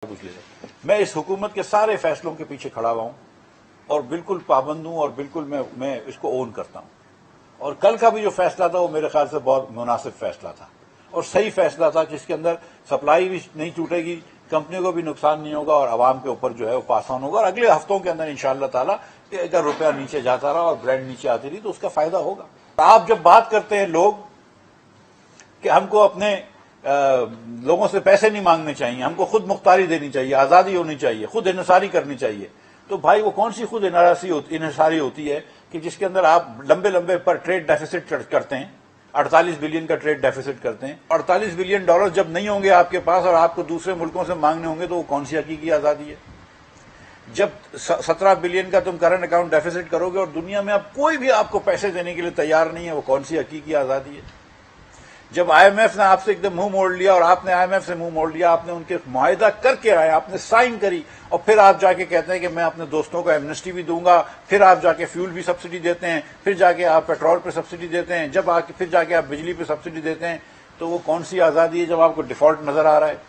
पूछ लीजिए। मैं इस हुकूमत के सारे फैसलों के पीछे खड़ा हुआ हूं और बिल्कुल पाबंद हूं और बिल्कुल मैं इसको ओन करता हूं। और कल का भी जो फैसला था वो मेरे ख्याल से बहुत मुनासिब फैसला था और सही फैसला था, जिसके अंदर सप्लाई भी नहीं टूटेगी, कंपनियों को भी नुकसान नहीं होगा और आवाम के ऊपर जो है वो पास ऑन होगा। और अगले हफ्तों के अंदर इंशाअल्लाह ताला कि अगर रुपया नीचे जाता रहा और ब्रांड नीचे आती रही तो उसका फायदा होगा। आप जब बात करते हैं लोग कि हमको अपने लोगों से पैसे नहीं मांगने चाहिए, हमको खुद मुख्तारी देनी चाहिए, आजादी होनी चाहिए, खुद इन्हिसारी करनी चाहिए, तो भाई वो कौन सी खुद इन्हिसारी होती है कि जिसके अंदर आप लंबे लंबे पर ट्रेड डेफिसिट करते हैं, 48 बिलियन का ट्रेड डेफिसिट करते हैं। 48 बिलियन डॉलर जब नहीं होंगे आपके पास और आपको दूसरे मुल्कों से मांगने होंगे तो वो कौन सी हकीकी आजादी है। जब 17 बिलियन का तुम करंट अकाउंट डेफिसिट करोगे और दुनिया में अब कोई भी आपको पैसे देने के लिए तैयार नहीं है, वो कौन सी हकीकी आजादी है। जब आईएमएफ ने आपसे एकदम मुंह मोड़ लिया और आपने आईएमएफ से मुंह मोड़ लिया, आपने उनके मुआहिदा करके आए, आपने साइन करी और फिर आप जाके कहते हैं कि मैं अपने दोस्तों को एमनेस्टी भी दूंगा, फिर आप जाके फ्यूल भी सब्सिडी देते हैं, फिर जाके आप पेट्रोल पे सब्सिडी देते हैं, जब आके फिर जाके आप बिजली पे सब्सिडी देते हैं, तो वो कौन सी आजादी है जब आपको डिफॉल्ट नजर आ रहा है।